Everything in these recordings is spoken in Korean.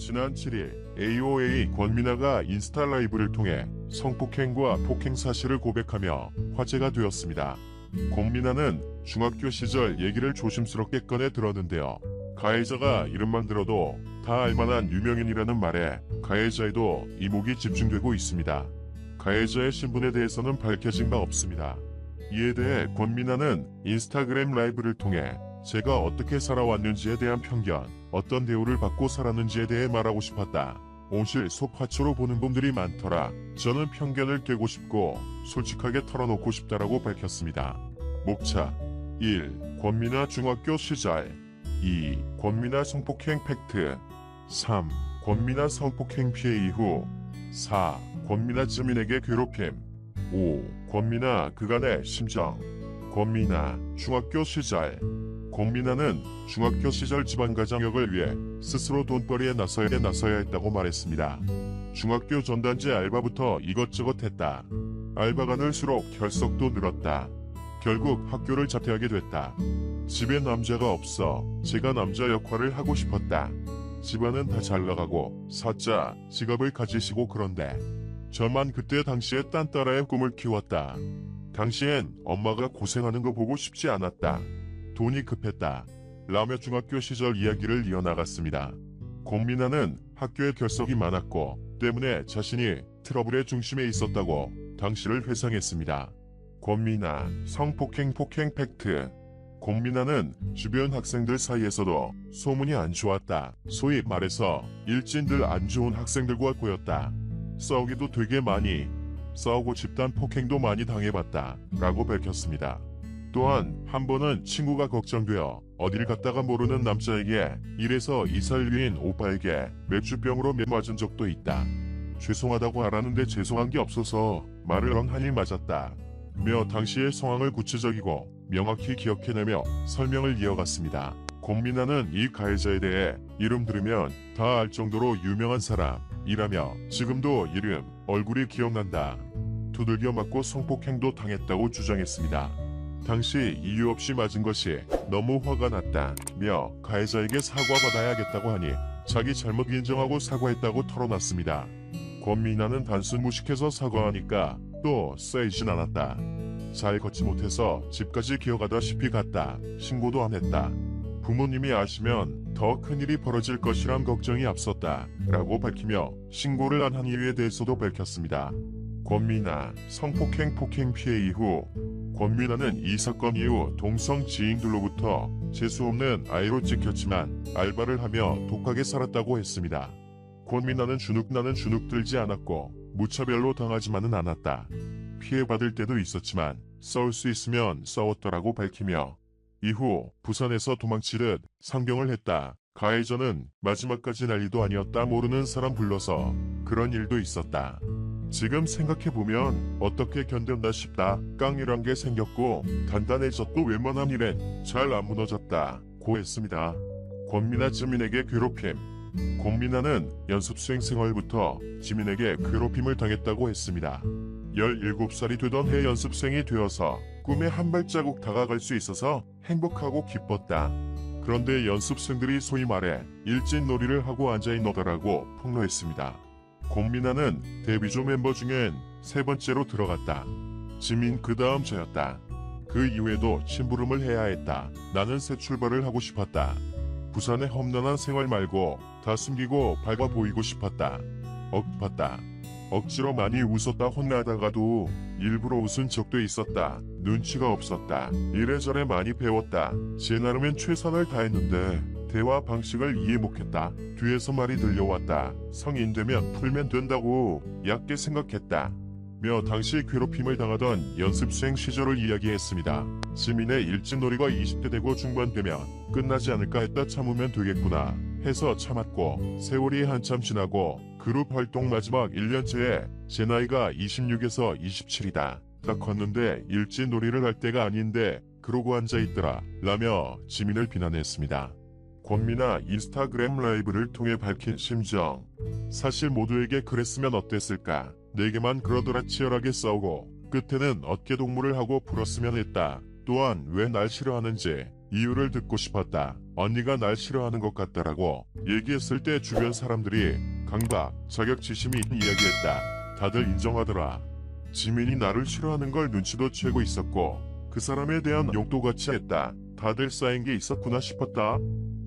지난 7일 AOA 권민아가 인스타 라이브를 통해 성폭행과 폭행 사실을 고백하며 화제가 되었습니다. 권민아는 중학교 시절 얘기를 조심스럽게 꺼내 들었는데요. 가해자가 이름만 들어도 다 알만한 유명인이라는 말에 가해자에도 이목이 집중되고 있습니다. 가해자의 신분에 대해서는 밝혀진 바 없습니다. 이에 대해 권민아는 인스타그램 라이브를 통해 제가 어떻게 살아왔는지에 대한 편견, 어떤 대우를 받고 살았는지에 대해 말하고 싶었다. 온실 속화초로 보는 분들이 많더라. 저는 편견을 깨고 싶고 솔직하게 털어놓고 싶다라고 밝혔습니다. 목차 1. 권민아 중학교 시절 2. 권민아 성폭행 팩트 3. 권민아 성폭행 피해 이후 4. 권민아 지민에게 괴롭힘 5. 권민아 그간의 심정 권민아 중학교 시절 권민아는 중학교 시절 집안가정역을 위해 스스로 돈벌이에 나서야 했다고 말했습니다. 중학교 전단지 알바부터 이것저것 했다. 알바가 늘수록 결석도 늘었다. 결국 학교를 자퇴하게 됐다. 집에 남자가 없어 제가 남자 역할을 하고 싶었다. 집안은 다 잘나가고 사자, 직업을 가지시고 그런데 저만 그때 당시에 딴따라의 꿈을 키웠다. 당시엔 엄마가 고생하는 거 보고 싶지 않았다. 돈이 급했다. 라며 중학교 시절 이야기를 이어나갔습니다. 권민아는 학교에 결석이 많았고 때문에 자신이 트러블의 중심에 있었다고 당시를 회상했습니다. 권민아 성폭행 폭행 팩트 권민아는 주변 학생들 사이에서도 소문이 안 좋았다. 소위 말해서 일진들 안 좋은 학생들과 꼬였다. 싸우기도 되게 많이 싸우고 집단 폭행도 많이 당해봤다 라고 밝혔습니다. 또한 한 번은 친구가 걱정되어 어딜 갔다가 모르는 남자에게 1에서 2살 위인 오빠에게 맥주병으로 맞은 적도 있다. 죄송하다고 알았는데 죄송한 게 없어서 말을 엉하니 맞았다. 며 당시의 상황을 구체적이고 명확히 기억해내며 설명을 이어갔습니다. 권민아는 이 가해자에 대해 이름 들으면 다 알 정도로 유명한 사람이라며 지금도 이름, 얼굴이 기억난다. 두들겨 맞고 성폭행도 당했다고 주장했습니다. 당시 이유 없이 맞은 것이 너무 화가 났다며 가해자에게 사과받아야겠다고 하니 자기 잘못 인정하고 사과했다고 털어놨습니다. 권민아는 단순 무식해서 사과하니까 또 쌓이진 않았다. 잘 걷지 못해서 집까지 기어가다시피 갔다. 신고도 안 했다. 부모님이 아시면 더 큰일이 벌어질 것이란 걱정이 앞섰다 라고 밝히며 신고를 안 한 이유에 대해서도 밝혔습니다. 권민아 성폭행 폭행 피해 이후 권민아는 이 사건 이후 동성 지인들로부터 재수없는 아이로 찍혔지만 알바를 하며 독하게 살았다고 했습니다. 권민아는 나는 주눅 들지 않았고 무차별로 당하지만은 않았다. 피해받을 때도 있었지만 싸울 수 있으면 싸웠더라고 밝히며 이후 부산에서 도망치듯 상경을 했다. 가해자는 마지막까지 난리도 아니었다. 모르는 사람 불러서 그런 일도 있었다. 지금 생각해보면 어떻게 견뎠나 싶다. 깡이란 게 생겼고 단단해졌고 웬만한 일엔 잘 안 무너졌다 고 했습니다. 권민아 지민에게 괴롭힘 권민아는 연습생 생활부터 지민에게 괴롭힘을 당했다고 했습니다. 17살이 되던 해 연습생이 되어서 꿈에 한 발자국 다가갈 수 있어서 행복하고 기뻤다. 그런데 연습생들이 소위 말해 일진놀이를 하고 앉아있노더라고 폭로했습니다. 권민아는 데뷔조 멤버 중엔 세 번째로 들어갔다. 지민 그 다음 저였다. 그 이후에도 심부름을 해야 했다. 나는 새 출발을 하고 싶었다. 부산의 험난한 생활 말고 다 숨기고 밝아 보이고 싶었다. 억봤다. 억지로 많이 웃었다. 혼나다가도 일부러 웃은 적도 있었다. 눈치가 없었다. 이래저래 많이 배웠다. 제 나름엔 최선을 다했는데 대화 방식을 이해 못했다. 뒤에서 말이 들려왔다. 성인 되면 풀면 된다고 얕게 생각했다. 며 당시 괴롭힘을 당하던 연습생 시절을 이야기했습니다. 지민의 일진놀이가 20대 되고 중반 되면 끝나지 않을까 했다. 참으면 되겠구나 해서 참았고 세월이 한참 지나고 그룹 활동 마지막 1년째에 제 나이가 26에서 27이다. 딱 컸는데 일진놀이를 할 때가 아닌데 그러고 앉아있더라 라며 지민을 비난했습니다. 권민아 인스타그램 라이브를 통해 밝힌 심정. 사실 모두에게 그랬으면 어땠을까. 내게만 그러더라. 치열하게 싸우고 끝에는 어깨동무를 하고 풀었으면 했다. 또한 왜 날 싫어하는지 이유를 듣고 싶었다. 언니가 날 싫어하는 것 같다라고 얘기했을 때 주변 사람들이 강박, 자격지심이 이야기했다. 다들 인정하더라. 지민이 나를 싫어하는 걸 눈치도 채고 있었고 그 사람에 대한 용도같이 했다. 다들 쌓인 게 있었구나 싶었다.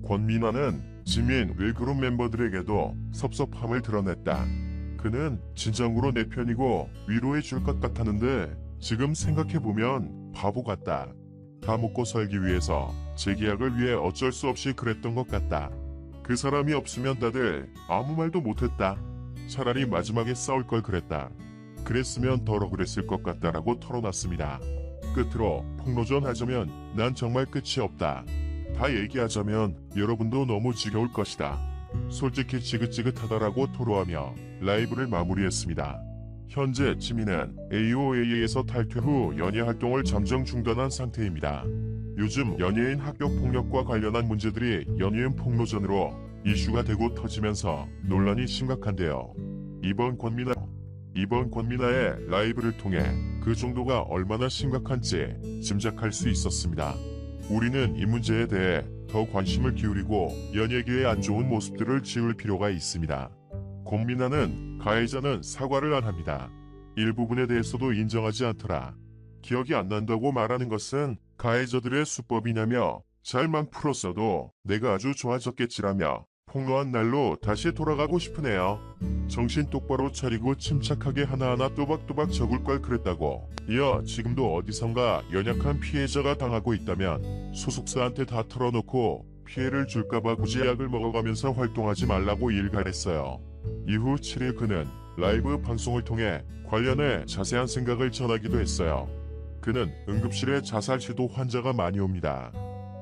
권민아는 지민 외그룹 멤버들에게도 섭섭함을 드러냈다. 그는 진정으로 내 편이고 위로해 줄 것 같았는데 지금 생각해보면 바보 같다. 다 먹고 살기 위해서 재계약을 위해 어쩔 수 없이 그랬던 것 같다. 그 사람이 없으면 다들 아무 말도 못했다. 차라리 마지막에 싸울 걸 그랬다. 그랬으면 덜 억울했을 것 같다라고 털어놨습니다. 끝으로 폭로전 하자면 난 정말 끝이 없다. 다 얘기하자면 여러분도 너무 지겨울 것이다. 솔직히 지긋지긋하다라고 토로하며 라이브를 마무리했습니다. 현재 지민은 AOA에서 탈퇴 후 연예 활동을 잠정 중단한 상태입니다. 요즘 연예인 학교 폭력과 관련한 문제들이 연예인 폭로전으로 이슈가 되고 터지면서 논란이 심각한데요. 이번 권민아의 라이브를 통해 그 정도가 얼마나 심각한지 짐작할 수 있었습니다. 우리는 이 문제에 대해 더 관심을 기울이고 연예계의 안 좋은 모습들을 지울 필요가 있습니다. 권민아는 가해자는 사과를 안 합니다. 일부분에 대해서도 인정하지 않더라. 기억이 안 난다고 말하는 것은 가해자들의 수법이냐며 잘만 풀었어도 내가 아주 좋아졌겠지라며 폭로한 날로 다시 돌아가고 싶으네요. 정신 똑바로 차리고 침착하게 하나하나 또박또박 적을 걸 그랬다고. 이어 지금도 어디선가 연약한 피해자가 당하고 있다면 소속사한테 다 털어놓고 피해를 줄까봐 굳이 약을 먹어가면서 활동하지 말라고 일갈했어요. 이후 7일 그는 라이브 방송을 통해 관련해 자세한 생각을 전하기도 했어요. 그는 응급실에 자살 시도 환자가 많이 옵니다.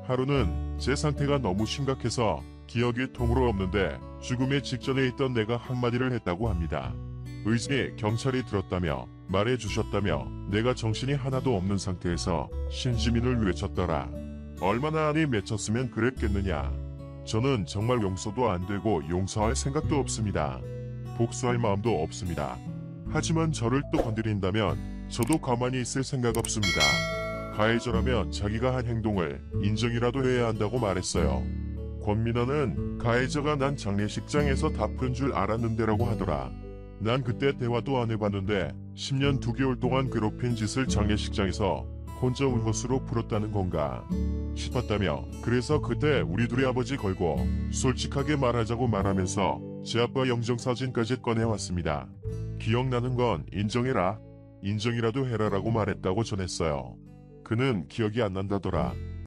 하루는 제 상태가 너무 심각해서 기억이 통으로 없는데 죽음의 직전에 있던 내가 한마디를 했다고 합니다. 의심이 경찰이 들었다며 말해주셨다며 내가 정신이 하나도 없는 상태에서 신지민을 외쳤더라. 얼마나 안이 맺혔으면 그랬겠느냐. 저는 정말 용서도 안 되고 용서할 생각도 없습니다. 복수할 마음도 없습니다. 하지만 저를 또 건드린다면 저도 가만히 있을 생각 없습니다. 가해자라면 자기가 한 행동을 인정이라도 해야 한다고 말했어요. 권민아는 가해자가 난 장례식장에서 다 푼 줄 알았는데라고 하더라. 난 그때 대화도 안 해봤는데 10년 2개월 동안 괴롭힌 짓을 장례식장에서 혼자 운 것으로 풀었다는 건가 싶었다며 그래서 그때 우리 둘의 아버지 걸고 솔직하게 말하자고 말하면서 제 아빠 영정사진까지 꺼내왔습니다. 기억나는 건 인정해라. 인정이라도 해라라고 말했다고 전했어요. 그는 기억이 안 난다더라.